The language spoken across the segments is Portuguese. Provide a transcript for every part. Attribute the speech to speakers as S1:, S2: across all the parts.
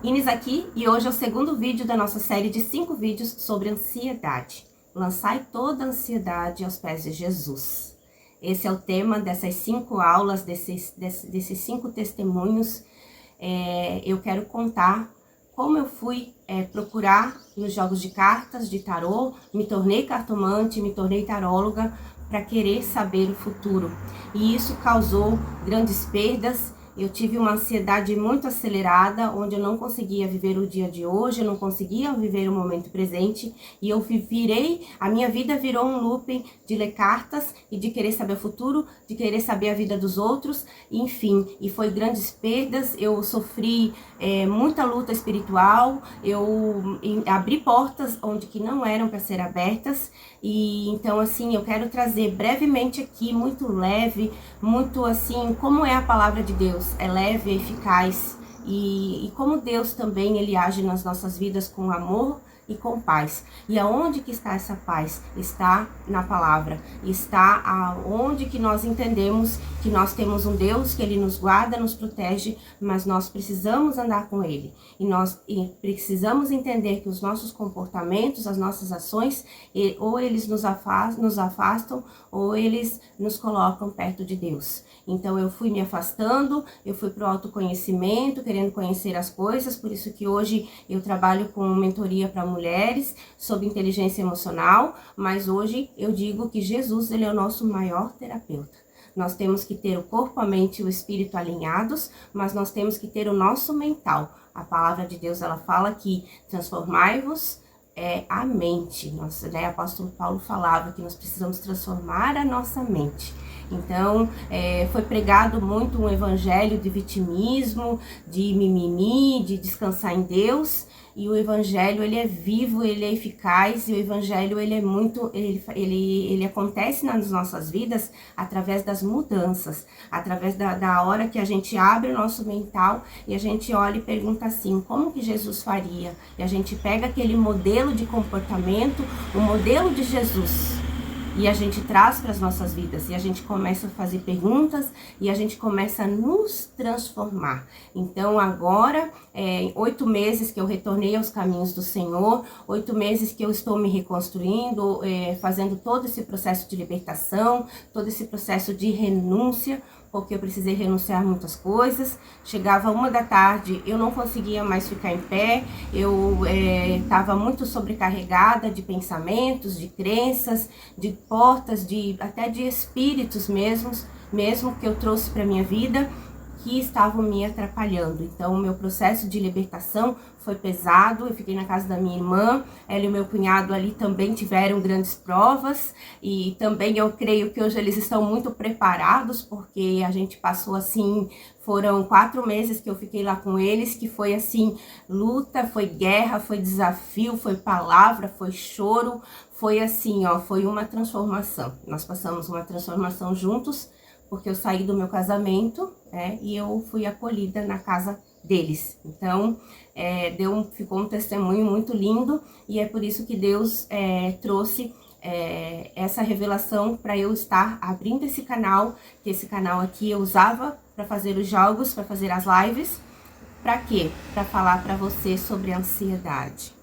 S1: Inês aqui e hoje é o segundo vídeo da nossa série de 5 vídeos sobre ansiedade. Lançai toda a ansiedade aos pés de Jesus. Esse é o tema dessas 5 aulas, desses 5 testemunhos. Eu quero contar como eu fui procurar nos jogos de cartas, de tarô, me tornei cartomante, me tornei taróloga para querer saber o futuro. E isso causou grandes perdas. Eu tive uma ansiedade muito acelerada, onde eu não conseguia viver o dia de hoje, eu não conseguia viver o momento presente, e eu a minha vida virou um looping de ler cartas e de querer saber o futuro, de querer saber a vida dos outros, enfim, e foi grandes perdas. Eu sofri muita luta espiritual, eu abri portas onde que não eram para ser abertas, e então assim, eu quero trazer brevemente aqui, muito leve, muito assim, como é a palavra de Deus. É leve, é eficaz e como Deus também ele age nas nossas vidas com amor e com paz. E aonde que está essa paz? Está na palavra. Está aonde que nós entendemos que nós temos um Deus que ele nos guarda, nos protege, mas nós precisamos andar com ele. E nós precisamos entender que os nossos comportamentos, as nossas ações, ou eles nos afastam ou eles nos colocam perto de Deus. Então eu fui me afastando, eu fui para o autoconhecimento, querendo conhecer as coisas, por isso que hoje eu trabalho com mentoria para mulheres sobre inteligência emocional, mas hoje eu digo que Jesus ele é o nosso maior terapeuta. Nós temos que ter o corpo, a mente e o espírito alinhados, mas nós temos que ter o nosso mental. A palavra de Deus ela fala que transformai-vos a mente. O apóstolo Paulo falava que nós precisamos transformar a nossa mente. Então, foi pregado muito um evangelho de vitimismo, de mimimi, de descansar em Deus. E o evangelho, ele é vivo, ele é eficaz, e o evangelho, ele é muito, ele acontece nas nossas vidas através das mudanças, através da hora que a gente abre o nosso mental e a gente olha e pergunta assim, como que Jesus faria? E a gente pega aquele modelo de comportamento, o modelo de Jesus, e a gente traz para as nossas vidas, e a gente começa a fazer perguntas, e a gente começa a nos transformar. Então agora, 8 meses que eu retornei aos caminhos do Senhor, 8 meses que eu estou me reconstruindo, fazendo todo esse processo de libertação, todo esse processo de renúncia, porque eu precisei renunciar a muitas coisas. Chegava 1 da tarde, eu não conseguia mais ficar em pé, eu estava muito sobrecarregada de pensamentos, de crenças, de portas, até de espíritos mesmo que eu trouxe para minha vida, que estavam me atrapalhando. Então, o meu processo de libertação foi pesado. Eu fiquei na casa da minha irmã, ela e o meu cunhado ali também tiveram grandes provas, e também eu creio que hoje eles estão muito preparados, porque a gente passou assim, foram 4 meses que eu fiquei lá com eles, que foi assim, luta, foi guerra, foi desafio, foi palavra, foi choro, foi assim, foi uma transformação. Nós passamos uma transformação juntos, porque eu saí do meu casamento, e eu fui acolhida na casa deles. Então, ficou um testemunho muito lindo, e é por isso que Deus trouxe essa revelação para eu estar abrindo esse canal, que esse canal aqui eu usava para fazer os jogos, para fazer as lives. Para quê? Para falar para você sobre ansiedade.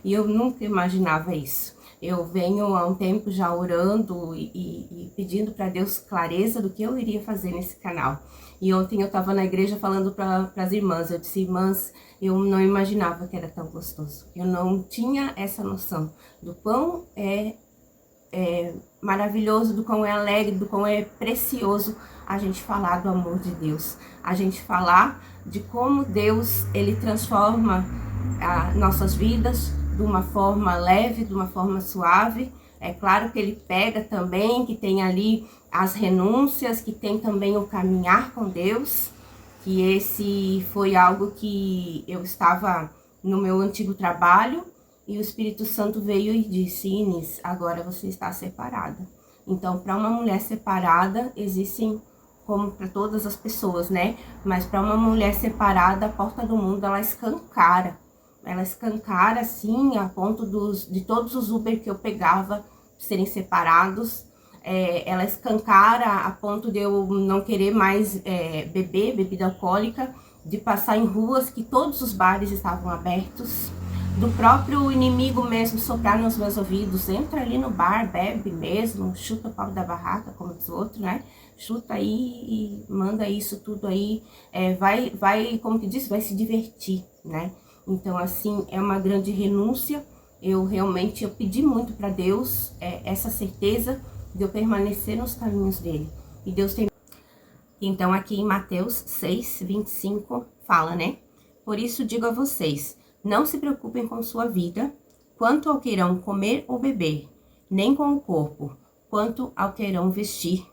S1: E eu nunca imaginava isso. Eu venho há um tempo já orando e pedindo para Deus clareza do que eu iria fazer nesse canal. E ontem eu estava na igreja falando para as irmãs, eu disse, irmãs, eu não imaginava que era tão gostoso. Eu não tinha essa noção do quão é maravilhoso, do quão é alegre, do quão é precioso a gente falar do amor de Deus. A gente falar de como Deus, ele transforma nossas vidas, de uma forma leve, de uma forma suave. É claro que ele pega também, que tem ali as renúncias, que tem também o caminhar com Deus, que esse foi algo que eu estava no meu antigo trabalho, e o Espírito Santo veio e disse, Inês, agora você está separada. Então, para uma mulher separada, existem, como para todas as pessoas, né? Mas para uma mulher separada, a porta do mundo, ela escancara. Ela escancara, assim, a ponto de todos os Uber que eu pegava serem separados. Ela escancara a ponto de eu não querer mais beber bebida alcoólica. de passar em ruas que todos os bares estavam abertos, do próprio inimigo mesmo soprar nos meus ouvidos: entra ali no bar, bebe mesmo, chuta o pau da barraca, como diz o outro, né? Chuta aí e manda isso tudo aí, vai, como que diz, vai se divertir, né? Então, assim, é uma grande renúncia. Eu pedi muito para Deus essa certeza de eu permanecer nos caminhos dele. E Deus tem... Então, aqui em Mateus 6, 25, fala, né? Por isso digo a vocês, não se preocupem com sua vida, quanto ao que irão comer ou beber, nem com o corpo, quanto ao que irão vestir.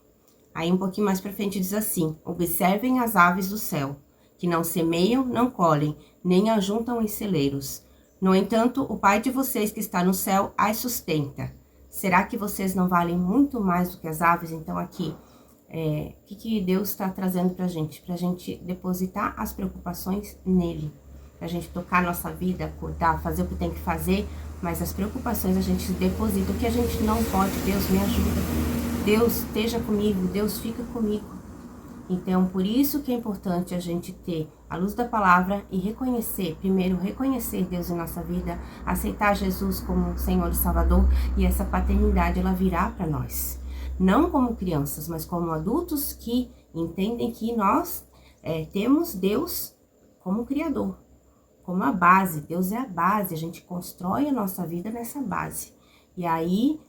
S1: Aí um pouquinho mais pra frente diz assim: observem as aves do céu, que não semeiam, não colhem, nem ajuntam em celeiros. No entanto, o Pai de vocês que está no céu as sustenta. Será que vocês não valem muito mais do que as aves? Então aqui, o que Deus está trazendo pra gente? Pra gente depositar as preocupações nele. Pra gente tocar a nossa vida, cuidar, fazer o que tem que fazer, mas as preocupações a gente deposita. O que a gente não pode, Deus me ajuda. Deus esteja comigo, Deus fica comigo. Então, por isso que é importante a gente ter a luz da palavra e reconhecer, primeiro reconhecer Deus em nossa vida, aceitar Jesus como Senhor e Salvador, e essa paternidade ela virá para nós. Não como crianças, mas como adultos que entendem que nós temos Deus como Criador, como a base. Deus é a base, a gente constrói a nossa vida nessa base. E aí,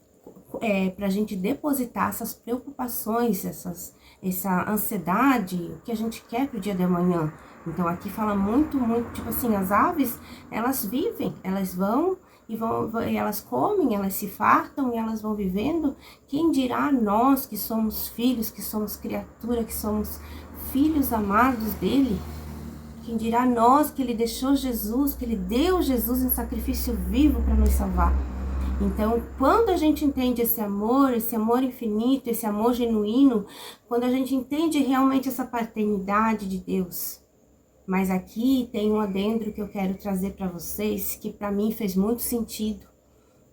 S1: para a gente depositar essas preocupações, essa ansiedade, o que a gente quer pro dia de amanhã. Então, aqui fala muito, tipo assim, as aves, elas vivem, elas vão e elas comem, elas se fartam e elas vão vivendo. Quem dirá nós que somos filhos, que somos criatura, que somos filhos amados dele? Quem dirá nós que ele deixou Jesus, que ele deu Jesus em sacrifício vivo para nos salvar? Então, quando a gente entende esse amor infinito, esse amor genuíno, quando a gente entende realmente essa paternidade de Deus. Mas aqui tem um adendo que eu quero trazer para vocês, que para mim fez muito sentido.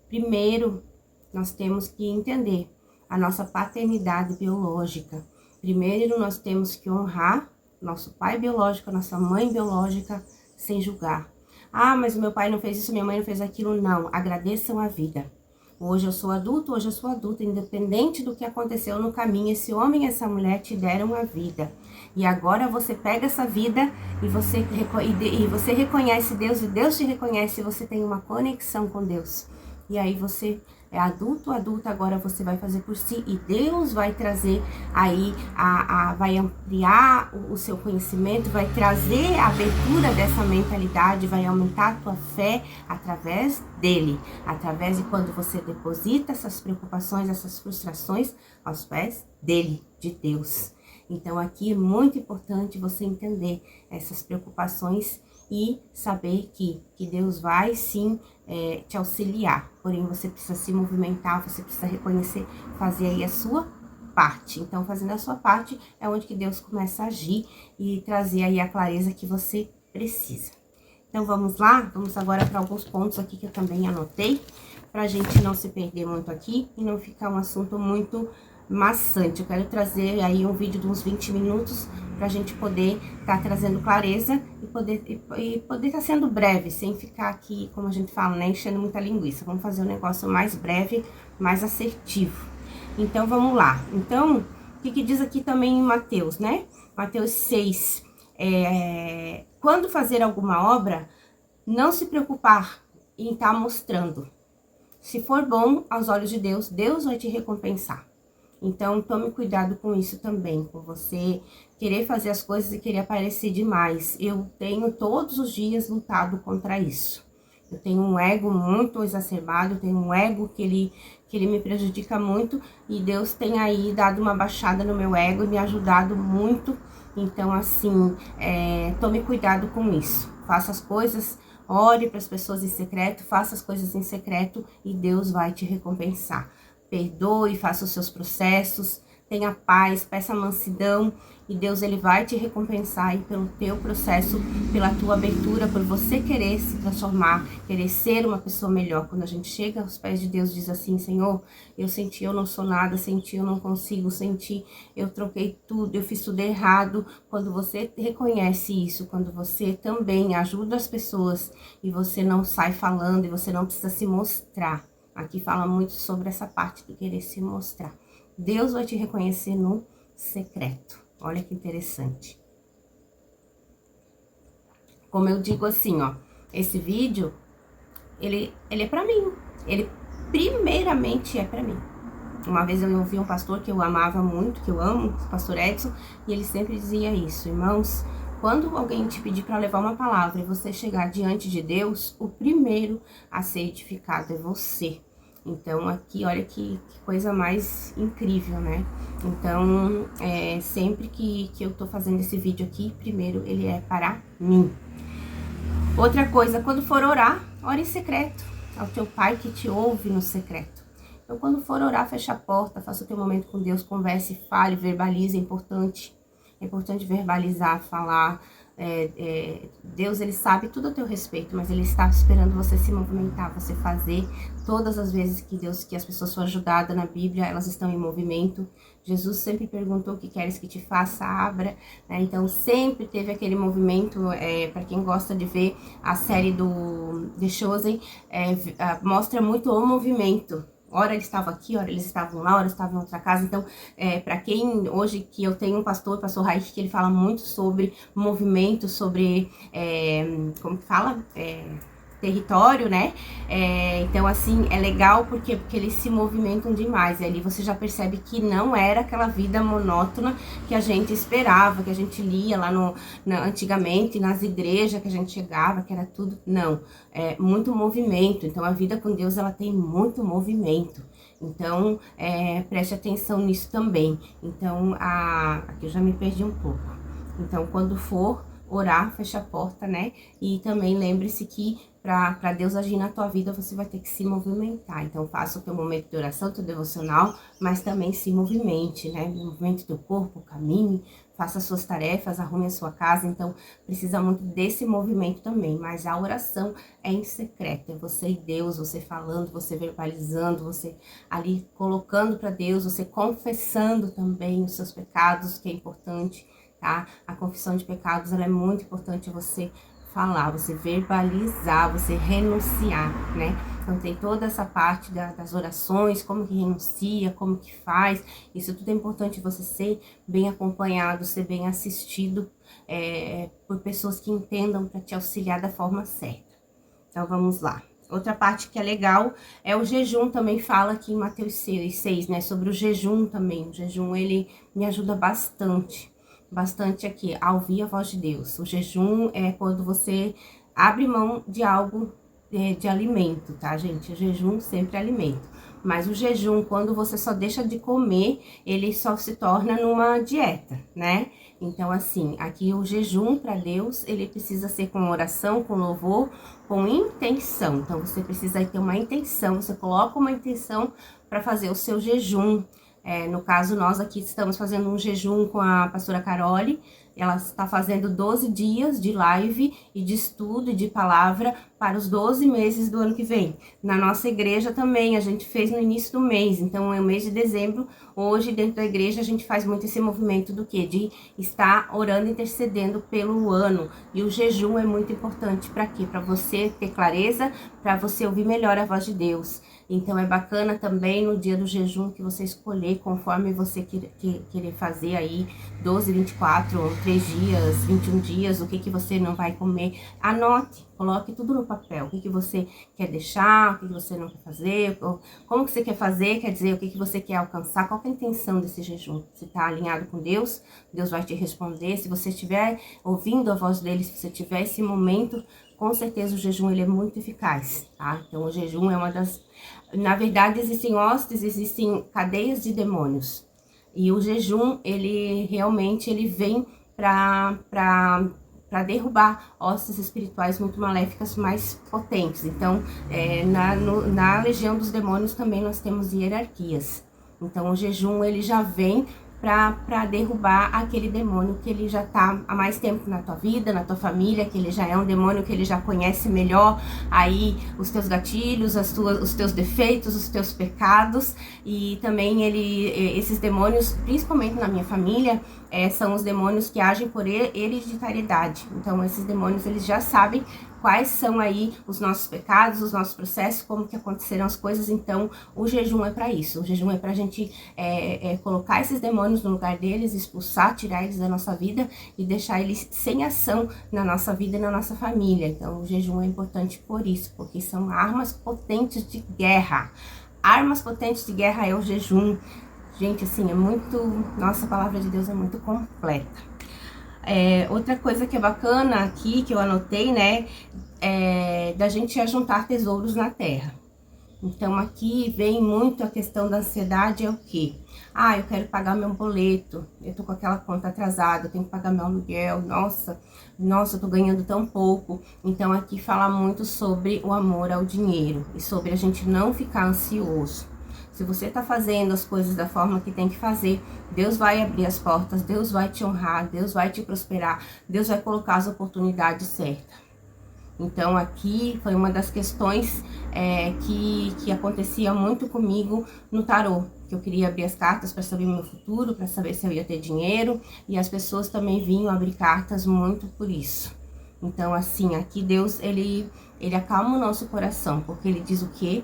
S1: Primeiro, nós temos que entender a nossa paternidade biológica. Primeiro, nós temos que honrar nosso pai biológico, nossa mãe biológica, sem julgar. Ah, mas o meu pai não fez isso, minha mãe não fez aquilo. Não, agradeçam a vida. Hoje eu sou adulto, hoje eu sou adulta, independente do que aconteceu no caminho, esse homem e essa mulher te deram a vida. E agora você pega essa vida e você reconhece Deus, e Deus te reconhece, e você tem uma conexão com Deus. E aí você é adulto, adulta, agora você vai fazer por si, e Deus vai trazer aí, vai ampliar o seu conhecimento, vai trazer a abertura dessa mentalidade, vai aumentar a tua fé através dele, através de quando você deposita essas preocupações, essas frustrações aos pés dele, de Deus. Então aqui é muito importante você entender essas preocupações e saber que Deus vai sim te auxiliar, porém você precisa se movimentar, você precisa reconhecer, fazer aí a sua parte. Então, fazendo a sua parte é onde que Deus começa a agir e trazer aí a clareza que você precisa. Então, vamos lá? Vamos agora para alguns pontos aqui que eu também anotei, pra gente não se perder muito aqui e não ficar um assunto muito maçante. Eu quero trazer aí um vídeo de uns 20 minutos pra gente poder tá trazendo clareza e poder tá sendo breve, sem ficar aqui, como a gente fala, né, enchendo muita linguiça. Vamos fazer um negócio mais breve, mais assertivo. Então, vamos lá. Então, o que diz aqui também em Mateus, né? Mateus 6. Quando fazer alguma obra, não se preocupar em estar mostrando. Se for bom aos olhos de Deus, Deus vai te recompensar. Então, tome cuidado com isso também, com você querer fazer as coisas e querer aparecer demais. Eu tenho todos os dias lutado contra isso. Eu tenho um ego muito exacerbado, eu tenho um ego que ele me prejudica muito, e Deus tem aí dado uma baixada no meu ego e me ajudado muito. Então, assim, tome cuidado com isso. Faça as coisas, ore para as pessoas em secreto, faça as coisas em secreto e Deus vai te recompensar. Perdoe, faça os seus processos, tenha paz, peça mansidão e Deus ele vai te recompensar aí pelo teu processo, pela tua abertura, por você querer se transformar, querer ser uma pessoa melhor. Quando a gente chega aos pés de Deus, diz assim: Senhor, eu senti eu não sou nada, senti eu não consigo, senti eu troquei tudo, eu fiz tudo errado. Quando você reconhece isso, quando você também ajuda as pessoas e você não sai falando e você não precisa se mostrar. Aqui fala muito sobre essa parte de querer se mostrar. Deus vai te reconhecer no secreto. Olha que interessante. Como eu digo assim, ó, esse vídeo, ele é pra mim. Ele primeiramente é pra mim. Uma vez eu ouvi um pastor que eu amava muito, que eu amo, o pastor Edson, e ele sempre dizia isso: irmãos, quando alguém te pedir para levar uma palavra e você chegar diante de Deus, o primeiro a ser edificado é você. Então, aqui, olha que coisa mais incrível, né? Então, sempre que eu tô fazendo esse vídeo aqui, primeiro ele é para mim. Outra coisa, quando for orar, ore em secreto. Ao teu pai que te ouve no secreto. Então, quando for orar, fecha a porta, faça o teu momento com Deus, converse, fale, verbalize, é importante. É importante verbalizar, falar. Deus, ele sabe tudo a teu respeito, mas ele está esperando você se movimentar, você fazer. Todas as vezes que as pessoas são ajudadas na Bíblia, elas estão em movimento. Jesus sempre perguntou: o que queres que te faça, abra. Né? Então, sempre teve aquele movimento. Para quem gosta de ver a série do The Chosen, mostra muito o movimento. Ora eles estavam aqui, ora eles estavam lá, ora eles estavam em outra casa. Então, para quem hoje que eu tenho um pastor, o pastor Raik, que ele fala muito sobre movimento, sobre, como que fala? Território, né? Então, assim, é legal porque eles se movimentam demais. E ali você já percebe que não era aquela vida monótona que a gente esperava, que a gente lia lá antigamente, nas igrejas que a gente chegava, que era tudo. Não, muito movimento. Então, a vida com Deus, ela tem muito movimento. Então, preste atenção nisso também. Então, aqui eu já me perdi um pouco. Então, quando for orar, fecha a porta, né? E também lembre-se que para Deus agir na tua vida, você vai ter que se movimentar. Então, faça o teu momento de oração, teu devocional, mas também se movimente, né? Movimente teu corpo, caminhe, faça as suas tarefas, arrume a sua casa. Então, precisa muito desse movimento também. Mas a oração é em secreto. É você e Deus, você falando, você verbalizando, você ali colocando para Deus, você confessando também os seus pecados, que é importante, tá? A confissão de pecados, ela é muito importante você falar, você verbalizar, você renunciar, né? Então tem toda essa parte das orações, como que renuncia, como que faz. Isso tudo é importante, você ser bem acompanhado, ser bem assistido por pessoas que entendam para te auxiliar da forma certa. Então vamos lá. Outra parte que é legal é o jejum, também fala aqui em Mateus 6, né? Sobre o jejum também. O jejum, ele me ajuda bastante aqui, a ouvir a voz de Deus. O jejum é quando você abre mão de algo, de alimento, tá, gente? O jejum sempre é alimento. Mas o jejum, quando você só deixa de comer, ele só se torna numa dieta, né? Então, assim, aqui o jejum para Deus, ele precisa ser com oração, com louvor, com intenção. Então, você precisa ter uma intenção, você coloca uma intenção para fazer o seu jejum. No caso, nós aqui estamos fazendo um jejum com a pastora Carole. Ela está fazendo 12 dias de live e de estudo e de palavra para os 12 meses do ano que vem. Na nossa igreja também, a gente fez no início do mês. Então, é o mês de dezembro. Hoje, dentro da igreja, a gente faz muito esse movimento do quê? De estar orando e intercedendo pelo ano. E o jejum é muito importante para quê? Para você ter clareza, para você ouvir melhor a voz de Deus. Então, é bacana também no dia do jejum que você escolher, conforme você querer fazer aí, 12, 24, 3 dias, 21 dias, o que você não vai comer. Anote, coloque tudo no papel. O que você quer deixar, o que você não quer fazer, como que você quer fazer, quer dizer, o que você quer alcançar, qual que é a intenção desse jejum. Se está alinhado com Deus, Deus vai te responder. Se você estiver ouvindo a voz dele, se você tiver esse momento, com certeza o jejum ele é muito eficaz, tá? Então o jejum é uma das... Na verdade, existem hostes, existem cadeias de demônios. E o jejum, ele realmente ele vem para derrubar hostes espirituais muito maléficas, mais potentes. Então, na legião dos demônios também nós temos hierarquias. Então, o jejum, ele já vem para derrubar aquele demônio que ele já está há mais tempo na tua vida, na tua família, que ele já é um demônio que ele já conhece melhor aí os teus gatilhos, os teus defeitos, os teus pecados. E também esses demônios, principalmente na minha família, são os demônios que agem por hereditariedade. Então esses demônios, eles já sabem quais são aí os nossos pecados, os nossos processos, como que aconteceram as coisas. Então o jejum é para isso. O jejum é pra gente colocar esses demônios no lugar deles, expulsar, tirar eles da nossa vida e deixar eles sem ação na nossa vida e na nossa família. Então o jejum é importante por isso, porque são armas potentes de guerra. Armas potentes de guerra é o jejum. Gente, assim, é muito... Nossa, a palavra de Deus é muito completa. Outra coisa que é bacana aqui, que eu anotei, né, da gente ajuntar tesouros na terra. Então, aqui vem muito a questão da ansiedade, é o quê? Eu quero pagar meu boleto, eu tô com aquela conta atrasada, eu tenho que pagar meu aluguel, nossa, eu tô ganhando tão pouco. Então, aqui fala muito sobre o amor ao dinheiro e sobre a gente não ficar ansioso. Se você tá fazendo as coisas da forma que tem que fazer, Deus vai abrir as portas, Deus vai te honrar, Deus vai te prosperar, Deus vai colocar as oportunidades certas. Então aqui foi uma das questões que acontecia muito comigo no tarô, que eu queria abrir as cartas para saber o meu futuro, para saber se eu ia ter dinheiro, e as pessoas também vinham abrir cartas muito por isso. Então assim, aqui Deus, ele acalma o nosso coração, porque ele diz o quê?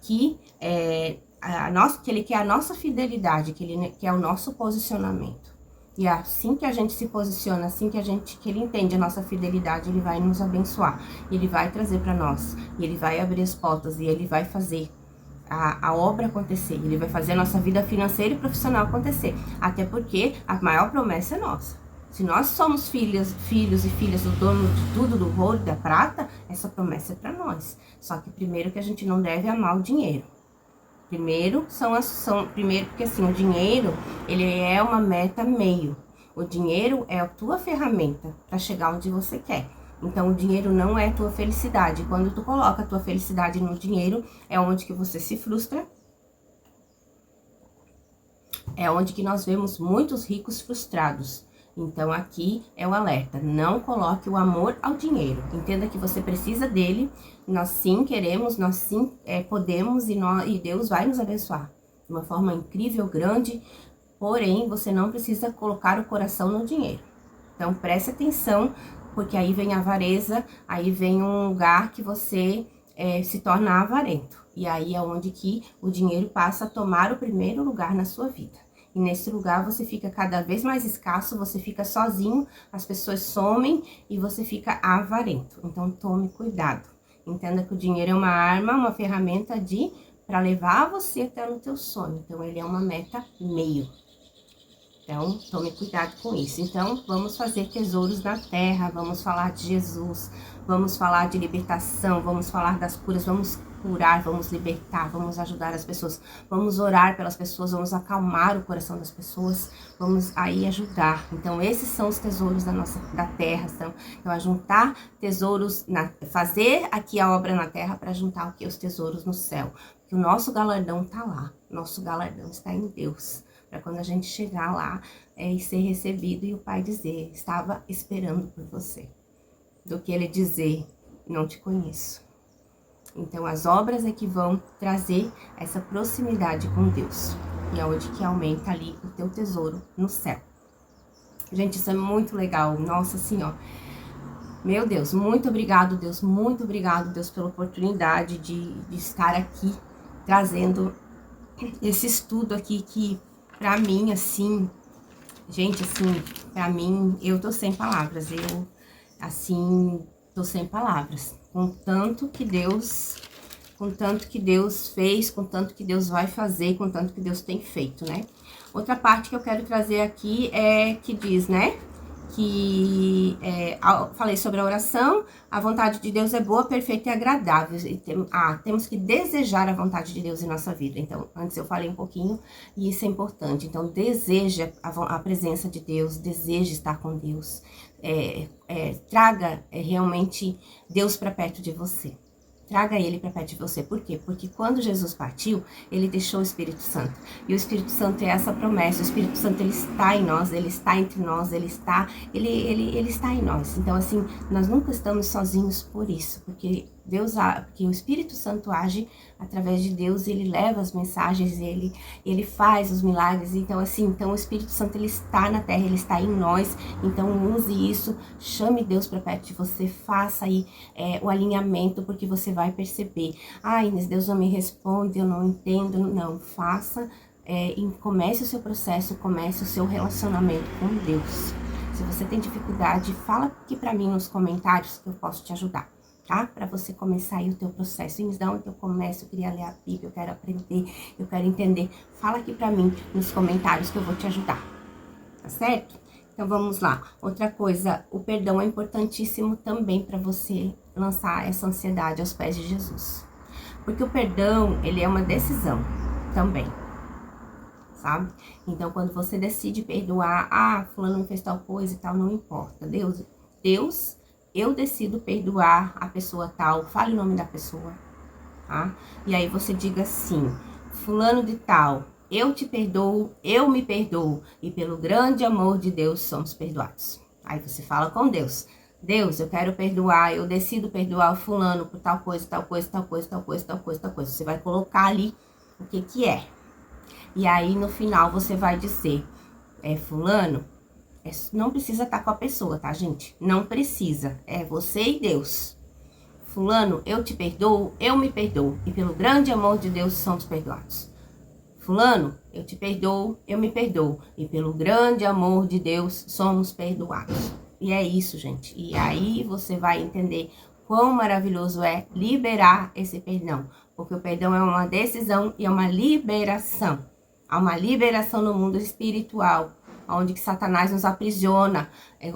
S1: Que ele quer a nossa fidelidade, que ele quer o nosso posicionamento. E assim que a gente se posiciona, assim que ele entende a nossa fidelidade, ele vai nos abençoar. Ele vai trazer para nós, e ele vai abrir as portas, e ele vai fazer a obra acontecer. Ele vai fazer a nossa vida financeira e profissional acontecer. Até porque a maior promessa é nossa. Se nós somos filhos e filhas do dono de tudo, do ouro e da prata, essa promessa é para nós. Só que primeiro que a gente não deve amar o dinheiro. Primeiro, porque assim, o dinheiro, ele é uma meta meio. O dinheiro é a tua ferramenta para chegar onde você quer. Então, o dinheiro não é a tua felicidade. Quando tu coloca a tua felicidade no dinheiro, é onde que você se frustra. É onde que nós vemos muitos ricos frustrados. Então, aqui é o alerta, não coloque o amor ao dinheiro. Entenda que você precisa dele, nós sim queremos, nós sim podemos e Deus vai nos abençoar de uma forma incrível, grande, porém, você não precisa colocar o coração no dinheiro. Então, preste atenção, porque aí vem a avareza, aí vem um lugar que você se torna avarento. E aí é onde que o dinheiro passa a tomar o primeiro lugar na sua vida. E nesse lugar você fica cada vez mais escasso, você fica sozinho, as pessoas somem e você fica avarento. Então tome cuidado. Entenda que o dinheiro é uma arma, uma ferramenta para levar você até no teu sonho. Então ele é uma meta meio. Então tome cuidado com isso. Então vamos fazer tesouros na terra, vamos falar de Jesus, vamos falar de libertação, vamos falar das curas, vamos curar, vamos libertar, vamos ajudar as pessoas, vamos orar pelas pessoas, vamos acalmar o coração das pessoas, vamos aí ajudar. Então esses são os tesouros da terra, então ajuntar tesouros, fazer aqui a obra na terra para juntar os tesouros no céu, porque o nosso galardão tá lá, nosso galardão está em Deus, para quando a gente chegar lá e ser recebido e o Pai dizer, estava esperando por você, do que ele dizer, não te conheço. Então, as obras é que vão trazer essa proximidade com Deus. E é onde que aumenta ali o teu tesouro no céu. Gente, isso é muito legal. Nossa Senhora. Meu Deus, muito obrigado, Deus. Muito obrigado, Deus, pela oportunidade de estar aqui, trazendo esse estudo aqui que, pra mim, assim... Gente, assim, pra mim, eu tô sem palavras. Eu, assim, tô sem palavras. Com tanto que Deus fez, com tanto que Deus vai fazer, com tanto que Deus tem feito, né? Outra parte que eu quero trazer aqui que diz, né? Falei sobre a oração, a vontade de Deus é boa, perfeita e agradável. E temos que desejar a vontade de Deus em nossa vida. Então, antes eu falei um pouquinho e isso é importante. Então, deseja a presença de Deus, deseja estar com Deus. Traga realmente Deus para perto de você. Traga ele para perto de você. Por quê? Porque quando Jesus partiu, ele deixou o Espírito Santo. E o Espírito Santo é essa promessa. O Espírito Santo, ele está em nós, ele está entre nós, ele está em nós. Então, assim, nós nunca estamos sozinhos por isso. Porque porque o Espírito Santo age através de Deus, ele leva as mensagens, ele faz os milagres. Então, assim, então o Espírito Santo, ele está na terra, ele está em nós. Então, use isso, chame Deus para perto de você, faça aí o alinhamento, porque você vai perceber. Inês, Deus não me responde, eu não entendo. Não, faça e comece o seu processo, comece o seu relacionamento com Deus. Se você tem dificuldade, fala aqui para mim nos comentários que eu posso te ajudar. Tá? Para você começar aí o teu processo. Inês, da onde eu começo? Eu queria ler a Bíblia, eu quero aprender, eu quero entender. Fala aqui para mim nos comentários que eu vou te ajudar. Tá certo? Então, vamos lá. Outra coisa, o perdão é importantíssimo também para você lançar essa ansiedade aos pés de Jesus. Porque o perdão, ele é uma decisão também, sabe? Então, quando você decide perdoar, fulano me fez tal coisa e tal, não importa. Deus, eu decido perdoar a pessoa tal, fale o nome da pessoa, tá? E aí você diga assim, fulano de tal, eu te perdoo, eu me perdoo, e pelo grande amor de Deus somos perdoados. Aí você fala com Deus, Deus, eu quero perdoar, eu decido perdoar o fulano por tal coisa, tal coisa, tal coisa, tal coisa, tal coisa, tal coisa. Você vai colocar ali o que é. E aí no final você vai dizer, fulano, não precisa estar com a pessoa, tá, gente? Não precisa, é você e Deus. Fulano, eu te perdoo, eu me perdoo, e pelo grande amor de Deus somos perdoados. Fulano, eu te perdoo, eu me perdoo, e pelo grande amor de Deus somos perdoados. E é isso, gente. E aí você vai entender quão maravilhoso é liberar esse perdão. Porque o perdão é uma decisão e é uma liberação. Há uma liberação no mundo espiritual, onde que Satanás nos aprisiona,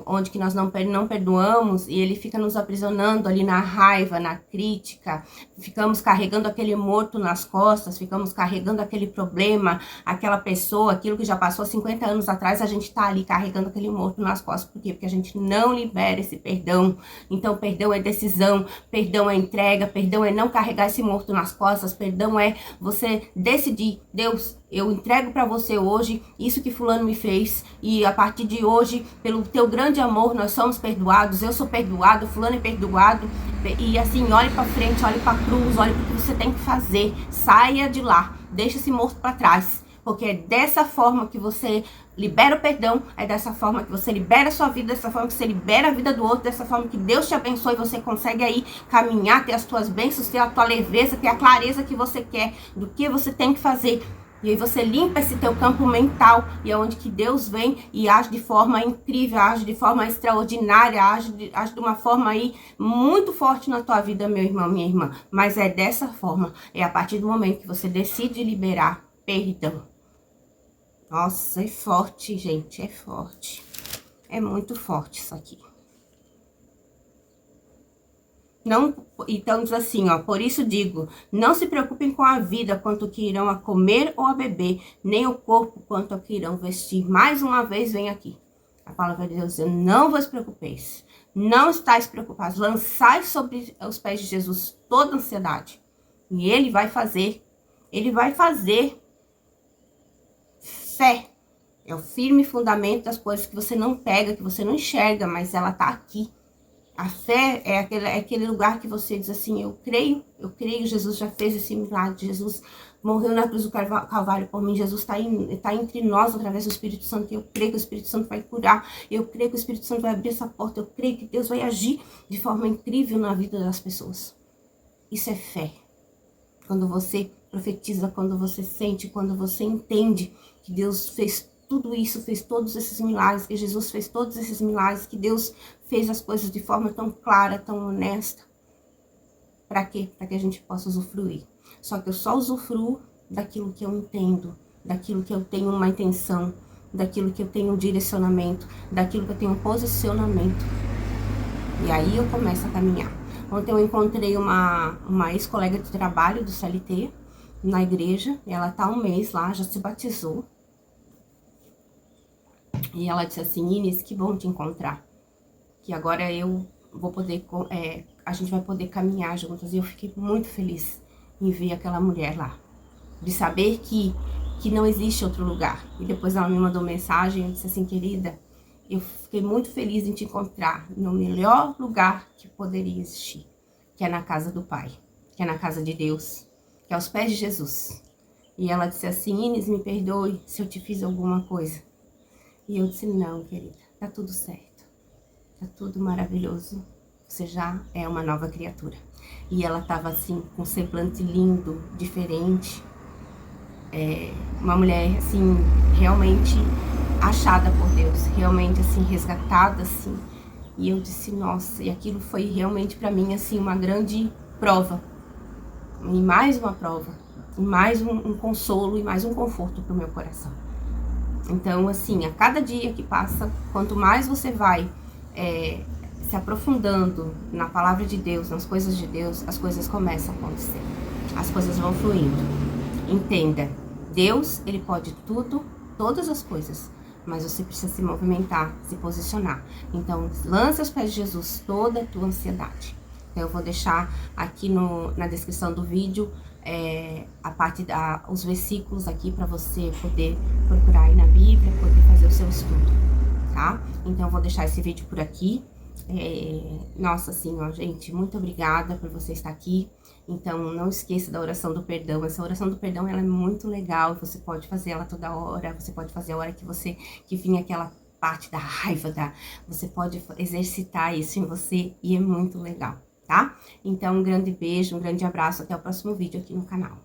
S1: onde que nós não perdoamos e ele fica nos aprisionando ali na raiva, na crítica, ficamos carregando aquele morto nas costas, ficamos carregando aquele problema, aquela pessoa, aquilo que já passou 50 anos atrás, a gente tá ali carregando aquele morto nas costas. Por quê? Porque a gente não libera esse perdão. Então, perdão é decisão, perdão é entrega, perdão é não carregar esse morto nas costas, perdão é você decidir, Deus, eu entrego para você hoje isso que fulano me fez e a partir de hoje, pelo teu grande amor, nós somos perdoados, eu sou perdoado, fulano é perdoado. E assim, olhe para frente, olhe para a cruz, olhe para o que você tem que fazer, saia de lá, deixa esse morto para trás. Porque é dessa forma que você libera o perdão, é dessa forma que você libera a sua vida, dessa forma que você libera a vida do outro, dessa forma que Deus te abençoe e você consegue aí caminhar, ter as tuas bênçãos, ter a tua leveza, ter a clareza que você quer, do que você tem que fazer. E aí você limpa esse teu campo mental, e é onde que Deus vem e age de forma incrível, age de forma extraordinária, age de uma forma aí muito forte na tua vida, meu irmão, minha irmã. Mas é dessa forma, é a partir do momento que você decide liberar perdão. Nossa, é forte, gente, é forte. É muito forte isso aqui. Não, então diz assim, ó, por isso digo, não se preocupem com a vida, quanto que irão a comer ou a beber, nem o corpo, quanto ao que irão vestir. Mais uma vez, vem aqui. A palavra de Deus diz, não vos preocupeis, não estáis preocupados, lançai sobre os pés de Jesus toda ansiedade. E ele vai fazer fé. É o firme fundamento das coisas que você não pega, que você não enxerga, mas ela tá aqui. A fé é aquele lugar que você diz assim, eu creio, Jesus já fez esse milagre, Jesus morreu na cruz do Calvário por mim, Jesus está entre nós através do Espírito Santo, eu creio que o Espírito Santo vai curar, eu creio que o Espírito Santo vai abrir essa porta, eu creio que Deus vai agir de forma incrível na vida das pessoas. Isso é fé. Quando você profetiza, quando você sente, quando você entende que Deus fez tudo isso, fez todos esses milagres, que Jesus fez todos esses milagres, que Deus fez as coisas de forma tão clara, tão honesta. Para quê? Para que a gente possa usufruir. Só que eu só usufruo daquilo que eu entendo, daquilo que eu tenho uma intenção, daquilo que eu tenho um direcionamento, daquilo que eu tenho um posicionamento. E aí eu começo a caminhar. Ontem eu encontrei uma ex-colega de trabalho do CLT na igreja, e ela tá há um mês lá, já se batizou. E ela disse assim, Inês, que bom te encontrar. Que agora eu a gente vai poder caminhar juntas. E eu fiquei muito feliz em ver aquela mulher lá, de saber que não existe outro lugar. E depois ela me mandou mensagem, eu disse assim, querida, eu fiquei muito feliz em te encontrar no melhor lugar que poderia existir, que é na casa do Pai, que é na casa de Deus, que é aos pés de Jesus. E ela disse assim, Inês, me perdoe se eu te fiz alguma coisa. E eu disse, não, querida, tá tudo certo, tá tudo maravilhoso, você já é uma nova criatura. E ela tava assim, com um semblante lindo, diferente, uma mulher assim, realmente achada por Deus, realmente assim, resgatada assim. E eu disse, nossa, e aquilo foi realmente para mim assim, uma grande prova, e mais uma prova, e mais um consolo, e mais um conforto para o meu coração. Então assim, a cada dia que passa, quanto mais você vai se aprofundando na palavra de Deus, nas coisas de Deus, as coisas começam a acontecer, as coisas vão fluindo. Entenda, Deus, ele pode tudo, todas as coisas, mas você precisa se movimentar, se posicionar. Então, lance aos pés de Jesus toda a tua ansiedade. Então, eu vou deixar aqui na descrição do vídeo os versículos aqui para você poder procurar aí na Bíblia, poder fazer o seu estudo, tá? Então, eu vou deixar esse vídeo por aqui. Nossa, assim, ó, gente, muito obrigada por você estar aqui. Então, não esqueça da oração do perdão. Essa oração do perdão, ela é muito legal. Você pode fazer ela toda hora. Você pode fazer a hora que vinha aquela parte da raiva, você pode exercitar isso em você e é muito legal, tá? Então, um grande beijo, um grande abraço. Até o próximo vídeo aqui no canal.